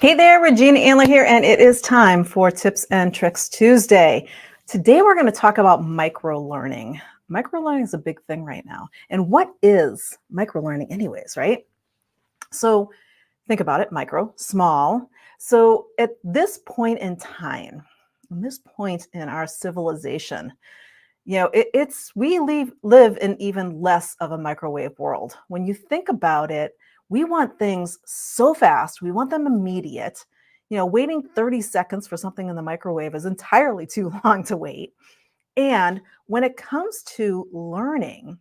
Hey there, Regina Andler here, and it is time for Tips and Tricks Tuesday. Today we're going to talk about micro-learning. Micro-learning is a big thing right now. And what is micro-learning anyways, right? So think about it, micro, small. So at this point in time, this point in our civilization, we live in even less of a microwave world. When you think about it, we want things so fast, we want them immediate. Waiting 30 seconds for something in the microwave is entirely too long to wait. And when it comes to learning,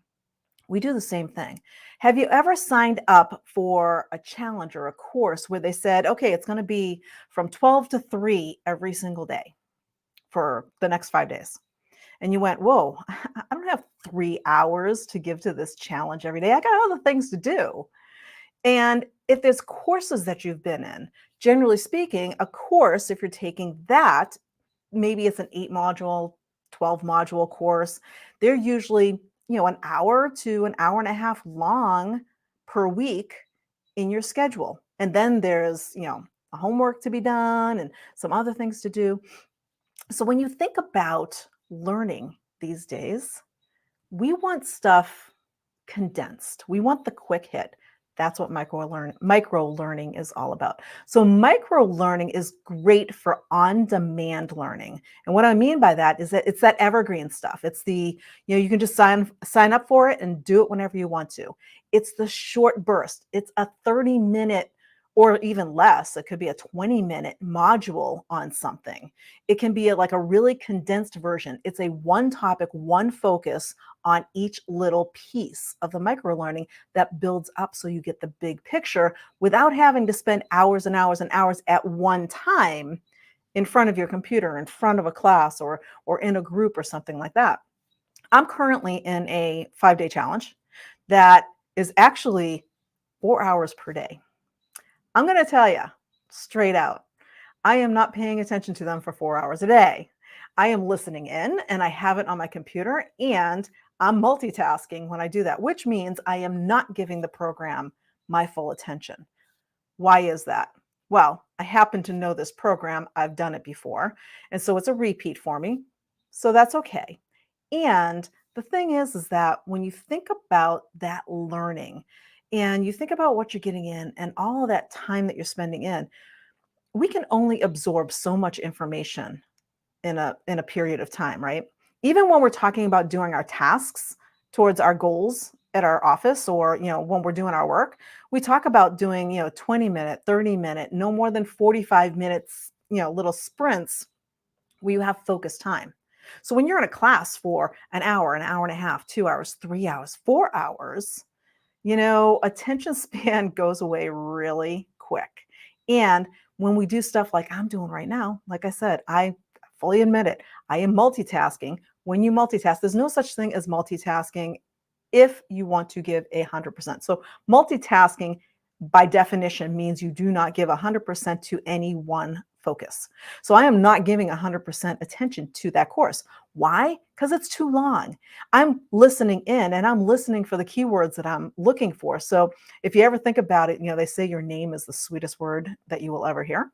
we do the same thing. Have you ever signed up for a challenge or a course where they said, okay, it's going to be from 12 to 3 every single day for the next 5 days? And you went, whoa, I don't have 3 hours to give to this challenge every day. I got other things to do. And if there's courses that you've been in, generally speaking, a course, if you're taking that, maybe it's an 8 module, 12 module course, they're usually, an hour to an hour and a half long per week in your schedule. And then there's, homework to be done and some other things to do. So when you think about learning these days, we want stuff condensed. We want the quick hit. That's what micro learning is all about. So micro learning is great for on-demand learning. And what I mean by that is that it's that evergreen stuff. It's you can just sign up for it and do it whenever you want to. It's the short burst. It's a 30-minute or even less. It could be a 20-minute module on something. It can be like a really condensed version. It's a one topic, one focus on each little piece of the micro learning that builds up so you get the big picture without having to spend hours and hours and hours at one time in front of your computer, in front of a class, or in a group or something like that. I'm currently in a 5-day challenge that is actually 4 hours per day. I'm going to tell you straight out, I am not paying attention to them for 4 hours a day. I am listening in and I have it on my computer and I'm multitasking when I do that, which means I am not giving the program my full attention. Why is that? Well, I happen to know this program. I've done it before. And so it's a repeat for me. So that's okay. And the thing is that when you think about that learning and you think about what you're getting in and all of that time that you're spending in, we can only absorb so much information in a period of time, right? Even when we're talking about doing our tasks towards our goals at our office or, when we're doing our work, we talk about doing, 20-minute, 30-minute, no more than 45 minutes, little sprints where you have focused time. So when you're in a class for an hour and a half, 2 hours, 3 hours, 4 hours, attention span goes away really quick. And when we do stuff like I'm doing right now, like I said, I fully admit it, I am multitasking. When you multitask, there's no such thing as multitasking if you want to give 100%. So multitasking by definition means you do not give 100% to any one focus. So I am not giving 100% attention to that course. Why? Because it's too long. I'm listening in and I'm listening for the keywords that I'm looking for. So if you ever think about it, they say your name is the sweetest word that you will ever hear.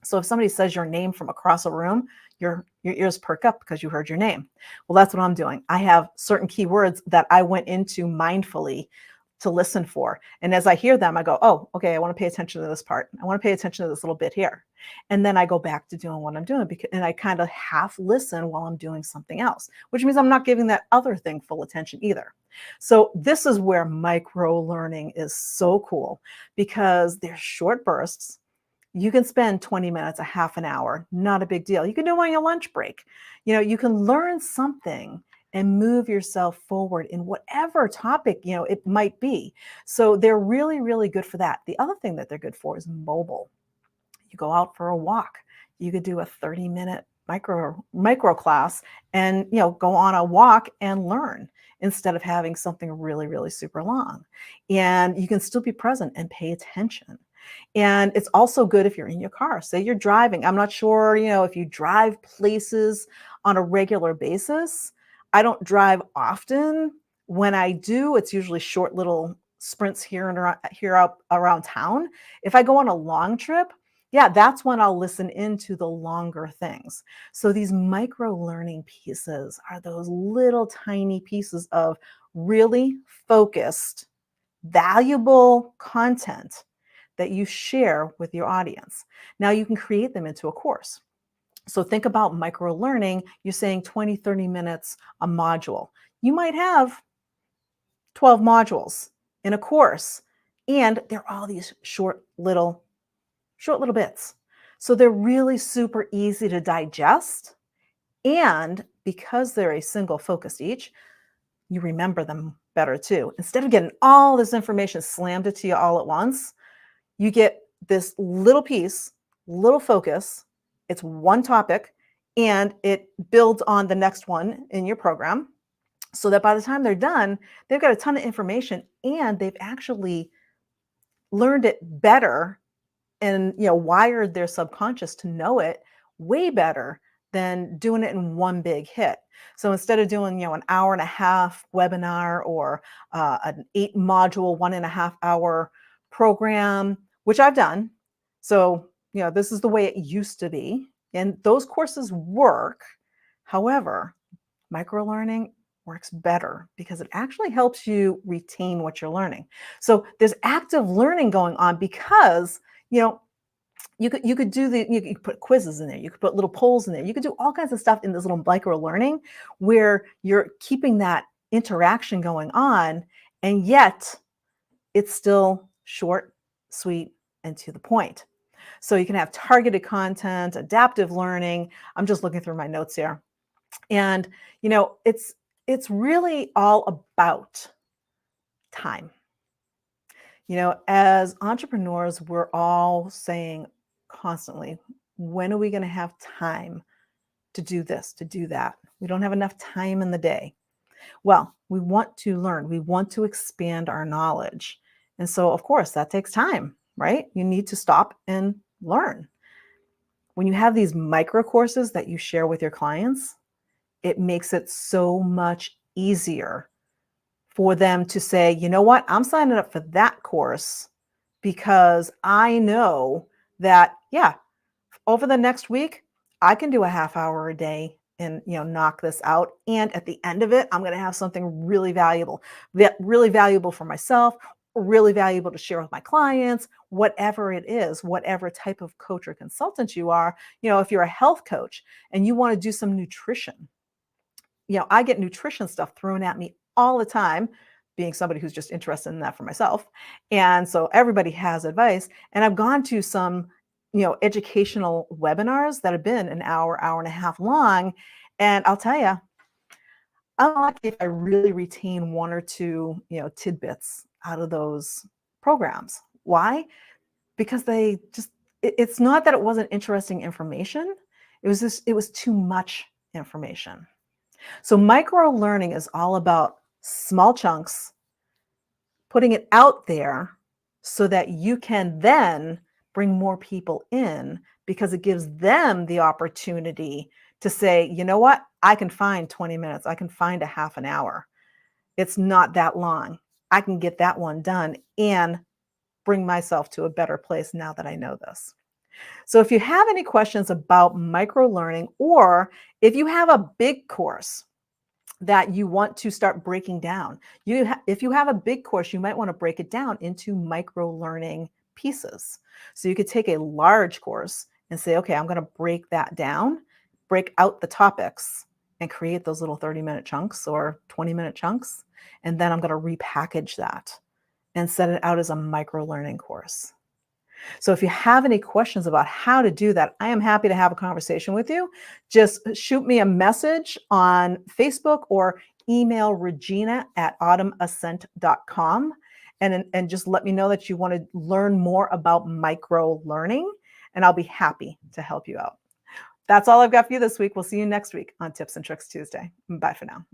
So if somebody says your name from across a room, your ears perk up because you heard your name. Well, that's what I'm doing. I have certain keywords that I went into mindfully to listen for. And as I hear them, I go, oh, okay, I want to pay attention to this part. I want to pay attention to this little bit here. And then I go back to doing what I'm doing and I kind of half listen while I'm doing something else, which means I'm not giving that other thing full attention either. So this is where micro learning is so cool because they're short bursts. You can spend 20 minutes, a half an hour, not a big deal. You can do it on your lunch break. You can learn something and move yourself forward in whatever topic, it might be. So they're really, really good for that. The other thing that they're good for is mobile. You go out for a walk. You could do a 30-minute micro class and, go on a walk and learn instead of having something really, really super long. And you can still be present and pay attention. And it's also good if you're in your car. Say you're driving. I'm not sure, if you drive places on a regular basis. I don't drive often. When I do, it's usually short little sprints here and around, here up around town. If I go on a long trip, Yeah, that's when I'll listen into the longer things. So these micro learning pieces are those little tiny pieces of really focused, valuable content that you share with your audience. Now you can create them into a course. So think about micro learning. You're saying 20, 30 minutes a module. You might have 12 modules in a course, and they're all these short little bits. So they're really super easy to digest. And because they're a single focus each, you remember them better too. Instead of getting all this information slammed into you all at once, you get this little piece, little focus. It's one topic and it builds on the next one in your program so that by the time they're done, they've got a ton of information and they've actually learned it better and wired their subconscious to know it way better than doing it in one big hit. So instead of doing an hour and a half webinar or an 8 module 1.5 hour program, which I've done. So this is the way it used to be, and those courses work. However, micro learning works better because it actually helps you retain what you're learning. So there's active learning going on because you could you could put quizzes in there, you could put little polls in there, you could do all kinds of stuff in this little micro learning where you're keeping that interaction going on, and yet it's still short, sweet, and to the point. So you can have targeted content, adaptive learning. I'm just looking through my notes here. And it's really all about time. As entrepreneurs, we're all saying constantly, when are we going to have time to do this, to do that? We don't have enough time in the day. Well, we want to learn, we want to expand our knowledge. And so, of course, that takes time, right? You need to stop and learn. When you have these micro courses that you share with your clients, it makes it so much easier for them to say, you know what, I'm signing up for that course because I know that, yeah, over the next week, I can do a half hour a day and knock this out. And at the end of it, I'm going to have something really valuable for myself, really valuable to share with my clients, whatever it is, whatever type of coach or consultant you are. If you're a health coach and you want to do some nutrition, I get nutrition stuff thrown at me all the time, being somebody who's just interested in that for myself. And so everybody has advice. And I've gone to some, educational webinars that have been an hour, hour and a half long. And I'll tell you, I'm lucky if I really retain one or two, tidbits out of those programs. Why? Because it's not that it wasn't interesting information. It was too much information. So micro learning is all about small chunks, putting it out there so that you can then bring more people in because it gives them the opportunity to say, you know what, I can find 20 minutes, I can find a half an hour. It's not that long. I can get that one done and bring myself to a better place now that I know this. So if you have any questions about micro learning, or if you have a big course that you want to start breaking down. If you have a big course, you might want to break it down into micro learning pieces. So you could take a large course and say, okay, I'm going to break that down, break out the topics, and create those little 30-minute chunks or 20-minute chunks. And then I'm going to repackage that and set it out as a micro learning course. So if you have any questions about how to do that, I am happy to have a conversation with you. Just shoot me a message on Facebook or email regina@autumnascent.com and just let me know that you want to learn more about micro learning, and I'll be happy to help you out. That's all I've got for you this week. We'll see you next week on Tips and Tricks Tuesday. Bye for now.